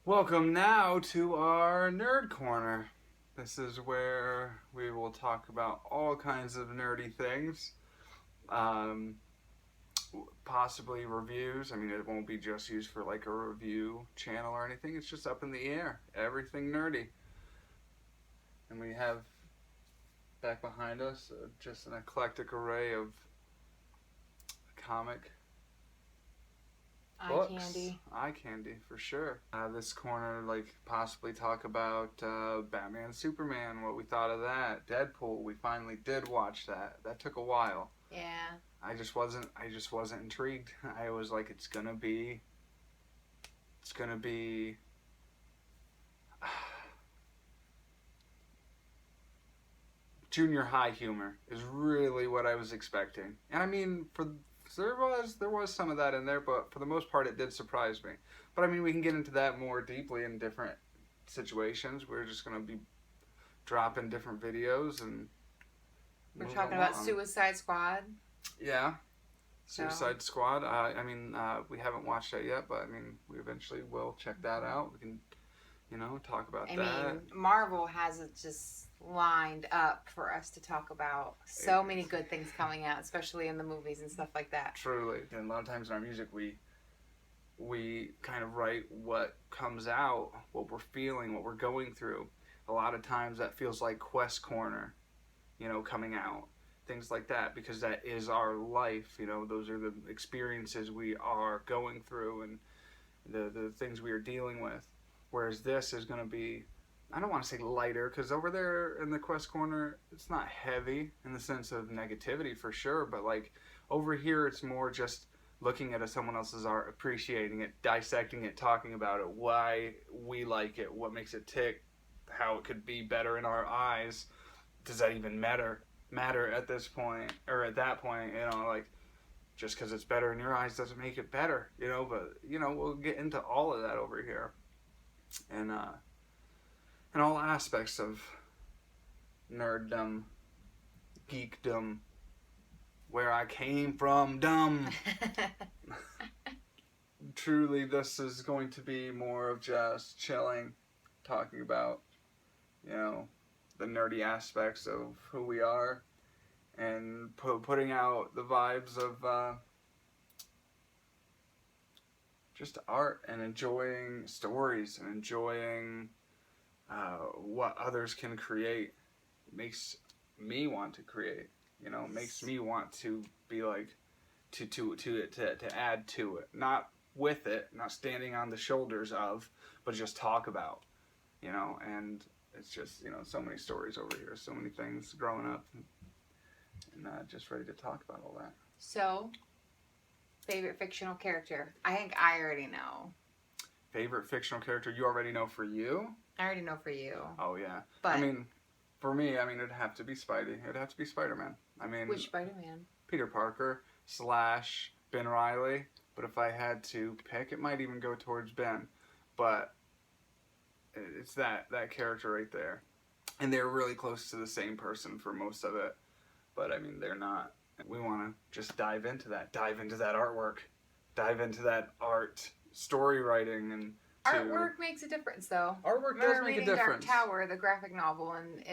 Welcome now to our Nerd Corner. This is where we will talk about all kinds of nerdy things, um, possibly reviews. I mean, it won't be just used for like a review channel or anything. It's just up in the air. Everything nerdy. And we have back behind us just an eclectic array of comic Eye books. candy. Eye candy, for sure. This corner, like, possibly talk about Batman, Superman, what we thought of that. Deadpool, we finally did watch that. That took a while. Yeah. I just wasn't intrigued. I was like, it's gonna be junior high humor is really what I was expecting. And I mean, there was some of that in there, but for the most part, it did surprise me. But I mean, we can get into that more deeply in different situations. We're just gonna be dropping different videos and We're move talking about along. Suicide Squad. Yeah, So, Suicide Squad. We haven't watched that yet, but I mean, we eventually will check that out. We can, talk about I that. mean, Marvel has it just lined up for us to talk about. So many good things coming out, especially in the movies and stuff like that. Truly, and a lot of times in our music, we kind of write what comes out, what we're feeling, what we're going through. A lot of times that feels like Quest Corner, coming out. Things like that, because that is our life, those are the experiences we are going through and the things we are dealing with. Whereas this is going to be, I don't want to say lighter, because over there in the Quest Corner, it's not heavy in the sense of negativity for sure, but like over here, it's more just looking at someone else's art, appreciating it, dissecting it, talking about it, why we like it, what makes it tick, how it could be better in our eyes. Does that even matter at this point, or at that point? Like, just because it's better in your eyes doesn't make it better, but we'll get into all of that over here, and all aspects of nerddom, geekdom, where I came from, dumb. Truly, this is going to be more of just chilling, talking about, the nerdy aspects of who we are, and putting out the vibes of just art and enjoying stories and enjoying what others can create. It makes me want to create. Makes me want to be like to add to it, not with it, not standing on the shoulders of, but just talk about. And it's just so many stories over here, so many things growing up, and just ready to talk about all that. So, favorite fictional character? I think I already know. Favorite fictional character? You already know for you? I already know for you. Oh yeah. But I mean, for me, it'd have to be Spidey. It'd have to be Spider-Man. Which Spider-Man? Peter Parker / Ben Reilly. But if I had to pick, it might even go towards Ben. But it's that character right there. And they're really close to the same person for most of it. But they're not. We want to just dive into that artwork, dive into that art, story writing, and artwork makes a difference, though. Artwork does make a difference. Dark Tower, the graphic novel, and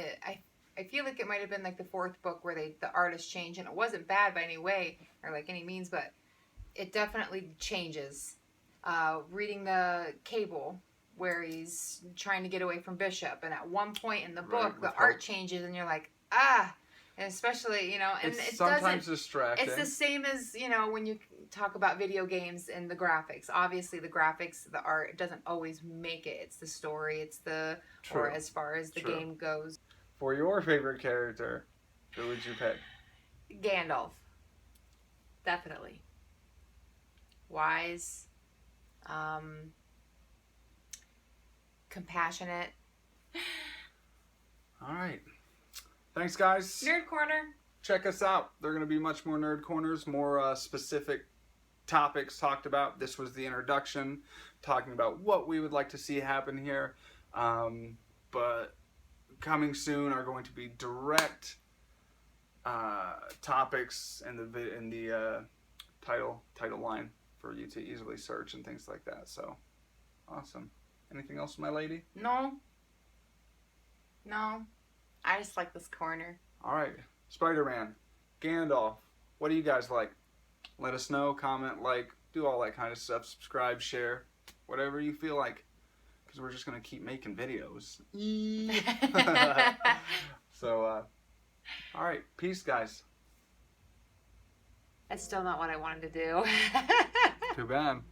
I feel like it might have been like the fourth book where the artist changed, and it wasn't bad by any way or like any means, but it definitely changes. Reading the Cable, where he's trying to get away from Bishop, and at one point in the book, the art changes, and you're like, ah. And especially, and it's sometimes distracting. It's the same as, when you talk about video games and the graphics. Obviously, the graphics, the art, it doesn't always make it. It's the story, or as far as the game goes. For your favorite character, who would you pick? Gandalf. Definitely. Wise. Compassionate. All right. Thanks, guys. Nerd Corner. Check us out. There are going to be much more Nerd Corners, more specific topics talked about. This was the introduction, talking about what we would like to see happen here. But coming soon are going to be direct topics in the title line for you to easily search and things like that. So, awesome. Anything else, my lady? No. I just like this corner. All right. Spider-Man, Gandalf, what do you guys like? Let us know, comment, like, do all that kind of stuff. Subscribe, share, whatever you feel like. Because we're just going to keep making videos. So, all right. Peace, guys. That's still not what I wanted to do. Too bad.